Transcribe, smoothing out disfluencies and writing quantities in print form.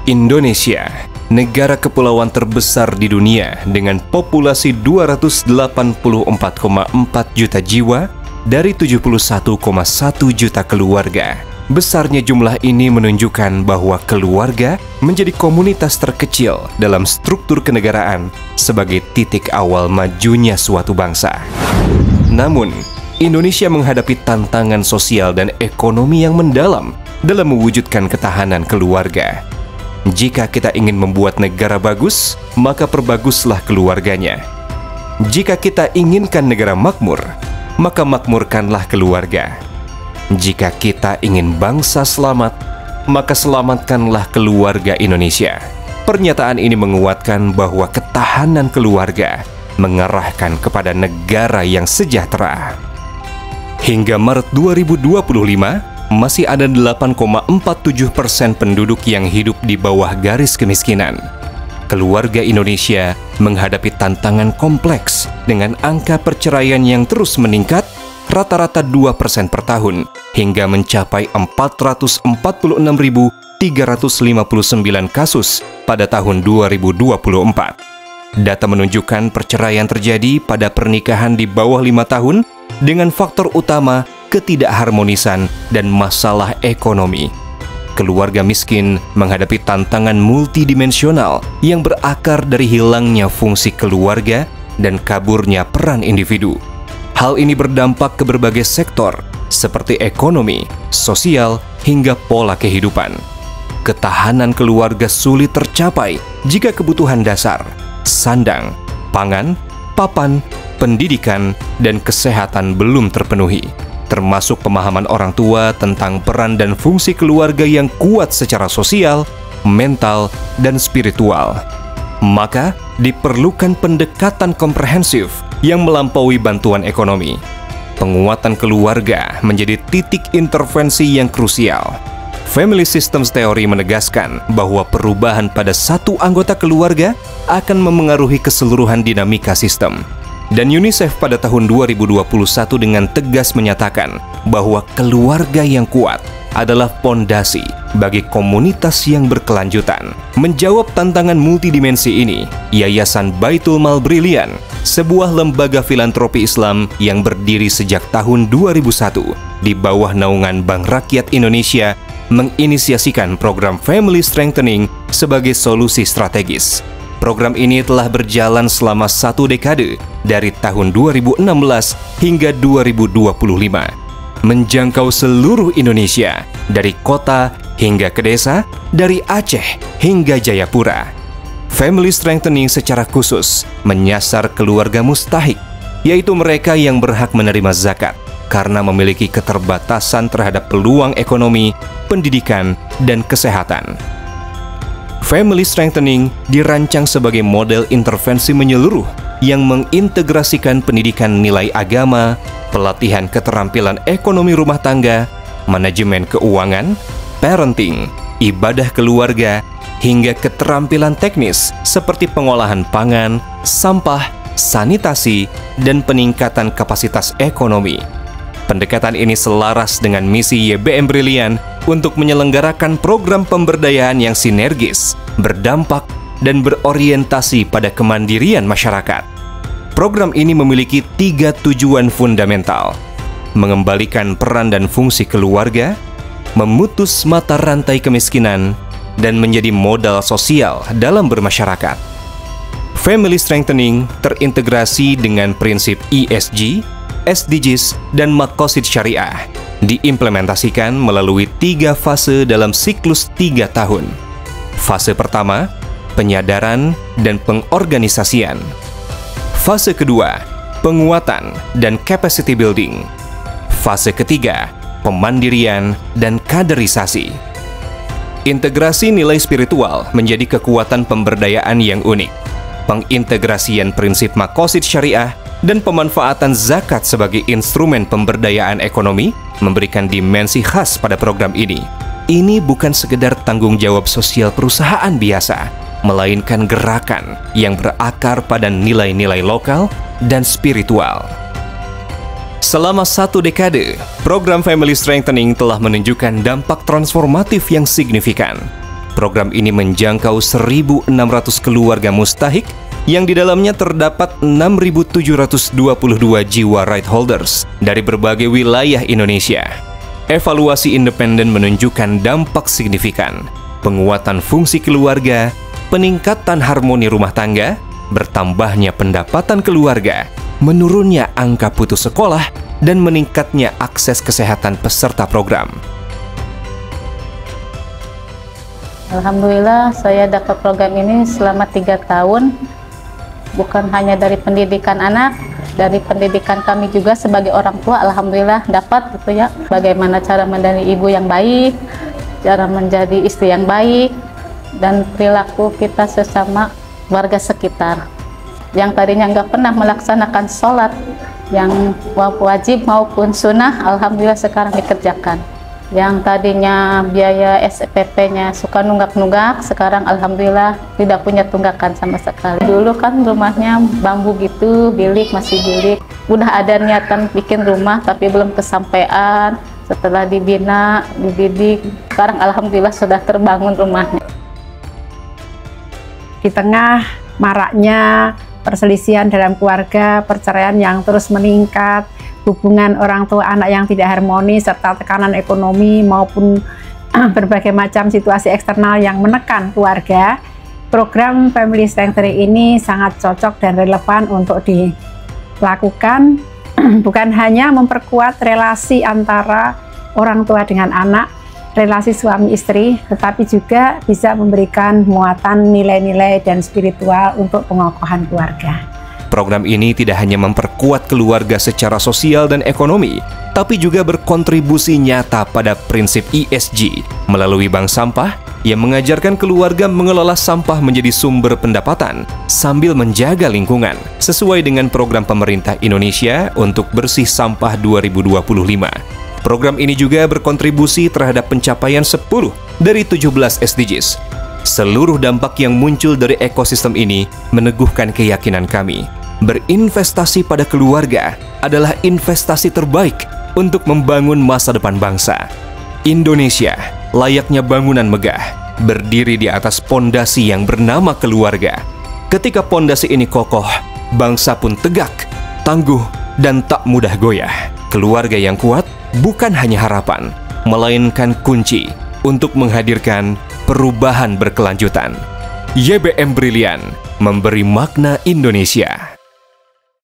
Indonesia, negara kepulauan terbesar di dunia dengan populasi 284,4 juta jiwa dari 71,1 juta keluarga. Besarnya jumlah ini menunjukkan bahwa keluarga menjadi komunitas terkecil dalam struktur kenegaraan sebagai titik awal majunya suatu bangsa. Namun, Indonesia menghadapi tantangan sosial dan ekonomi yang mendalam dalam mewujudkan ketahanan keluarga. Jika kita ingin membuat negara bagus, maka perbaguslah keluarganya. Jika kita inginkan negara makmur, maka makmurkanlah keluarga. Jika kita ingin bangsa selamat, maka selamatkanlah keluarga Indonesia. Pernyataan ini menguatkan bahwa ketahanan keluarga mengarahkan kepada negara yang sejahtera. Hingga Maret 2025, masih ada 8,47% penduduk yang hidup di bawah garis kemiskinan. Keluarga Indonesia menghadapi tantangan kompleks dengan angka perceraian yang terus meningkat, rata-rata 2% per tahun, hingga mencapai 446.359 kasus pada tahun 2024. Data menunjukkan perceraian terjadi pada pernikahan di bawah 5 tahun dengan faktor utama ketidakharmonisan dan masalah ekonomi. Keluarga miskin menghadapi tantangan multidimensional yang berakar dari hilangnya fungsi keluarga dan kaburnya peran individu. Hal ini berdampak ke berbagai sektor seperti ekonomi, sosial, hingga pola kehidupan. Ketahanan keluarga sulit tercapai jika kebutuhan dasar, sandang, pangan, papan, pendidikan, dan kesehatan belum terpenuhi, termasuk pemahaman orang tua tentang peran dan fungsi keluarga yang kuat secara sosial, mental, dan spiritual. Maka, diperlukan pendekatan komprehensif yang melampaui bantuan ekonomi. Penguatan keluarga menjadi titik intervensi yang krusial. Family Systems Theory menegaskan bahwa perubahan pada satu anggota keluarga akan memengaruhi keseluruhan dinamika sistem. Dan UNICEF pada tahun 2021 dengan tegas menyatakan bahwa keluarga yang kuat adalah fondasi bagi komunitas yang berkelanjutan. Menjawab tantangan multidimensi ini, Yayasan Baitul Mal Brilian, sebuah lembaga filantropi Islam yang berdiri sejak tahun 2001 di bawah naungan Bank Rakyat Indonesia, menginisiasikan program Family Strengthening sebagai solusi strategis. Program ini telah berjalan selama 1 dekade dari tahun 2016 hingga 2025, menjangkau seluruh Indonesia dari kota hingga ke desa, dari Aceh hingga Jayapura. Family Strengthening secara khusus menyasar keluarga mustahik, yaitu mereka yang berhak menerima zakat karena memiliki keterbatasan terhadap peluang ekonomi, pendidikan, dan kesehatan. Family Strengthening dirancang sebagai model intervensi menyeluruh yang mengintegrasikan pendidikan nilai agama, pelatihan keterampilan ekonomi rumah tangga, manajemen keuangan, parenting, ibadah keluarga, hingga keterampilan teknis seperti pengolahan pangan, sampah, sanitasi, dan peningkatan kapasitas ekonomi. Pendekatan ini selaras dengan misi YBM Brilian untuk menyelenggarakan program pemberdayaan yang sinergis, berdampak, dan berorientasi pada kemandirian masyarakat. Program ini memiliki 3 tujuan fundamental: mengembalikan peran dan fungsi keluarga, memutus mata rantai kemiskinan, dan menjadi modal sosial dalam bermasyarakat. Family Strengthening terintegrasi dengan prinsip ESG, SDGs, dan Maqasid Syariah, diimplementasikan melalui 3 fase dalam siklus 3 tahun. Fase pertama, penyadaran dan pengorganisasian. Fase kedua, penguatan dan capacity building. Fase ketiga, pemandirian dan kaderisasi. Integrasi nilai spiritual menjadi kekuatan pemberdayaan yang unik. Pengintegrasian prinsip Maqasid Syariah dan pemanfaatan zakat sebagai instrumen pemberdayaan ekonomi memberikan dimensi khas pada program ini. Ini bukan sekedar tanggung jawab sosial perusahaan biasa, melainkan gerakan yang berakar pada nilai-nilai lokal dan spiritual. Selama 1 dekade, program Family Strengthening telah menunjukkan dampak transformatif yang signifikan. Program ini menjangkau 1.600 keluarga mustahik yang di dalamnya terdapat 6.722 jiwa right holders dari berbagai wilayah Indonesia. Evaluasi independen menunjukkan dampak signifikan, penguatan fungsi keluarga, peningkatan harmoni rumah tangga, bertambahnya pendapatan keluarga, menurunnya angka putus sekolah, dan meningkatnya akses kesehatan peserta program. Alhamdulillah saya dapat program ini selama 3 tahun. Bukan hanya dari pendidikan anak, dari pendidikan kami juga sebagai orang tua, alhamdulillah dapat gitu ya. Bagaimana cara menjadi ibu yang baik, cara menjadi istri yang baik, dan perilaku kita sesama warga sekitar. Yang tadinya nggak pernah melaksanakan sholat, yang wajib maupun sunnah, alhamdulillah sekarang dikerjakan. Yang tadinya biaya SPP-nya suka nunggak-nunggak, sekarang alhamdulillah tidak punya tunggakan sama sekali. Dulu kan rumahnya bambu gitu, bilik masih bilik. Udah ada niatan bikin rumah tapi belum kesampaian. Setelah dibina, dididik, sekarang alhamdulillah sudah terbangun rumahnya. Di tengah maraknya perselisihan dalam keluarga, perceraian yang terus meningkat, hubungan orang tua anak yang tidak harmonis, serta tekanan ekonomi maupun berbagai macam situasi eksternal yang menekan keluarga, program Family Strengthening ini sangat cocok dan relevan untuk dilakukan. Bukan hanya memperkuat relasi antara orang tua dengan anak, relasi suami istri, tetapi juga bisa memberikan muatan nilai-nilai dan spiritual untuk pengokohan keluarga. Program ini tidak hanya memperkuat keluarga secara sosial dan ekonomi, tapi juga berkontribusi nyata pada prinsip ESG melalui bank sampah yang mengajarkan keluarga mengelola sampah menjadi sumber pendapatan sambil menjaga lingkungan sesuai dengan program pemerintah Indonesia untuk bersih sampah 2025. Program ini juga berkontribusi terhadap pencapaian 10 dari 17 SDGs. Seluruh dampak yang muncul dari ekosistem ini meneguhkan keyakinan kami. Berinvestasi pada keluarga adalah investasi terbaik untuk membangun masa depan bangsa. Indonesia layaknya bangunan megah, berdiri di atas pondasi yang bernama keluarga. Ketika pondasi ini kokoh, bangsa pun tegak, tangguh, dan tak mudah goyah. Keluarga yang kuat bukan hanya harapan, melainkan kunci untuk menghadirkan perubahan berkelanjutan. YBM Brilian, memberi makna Indonesia.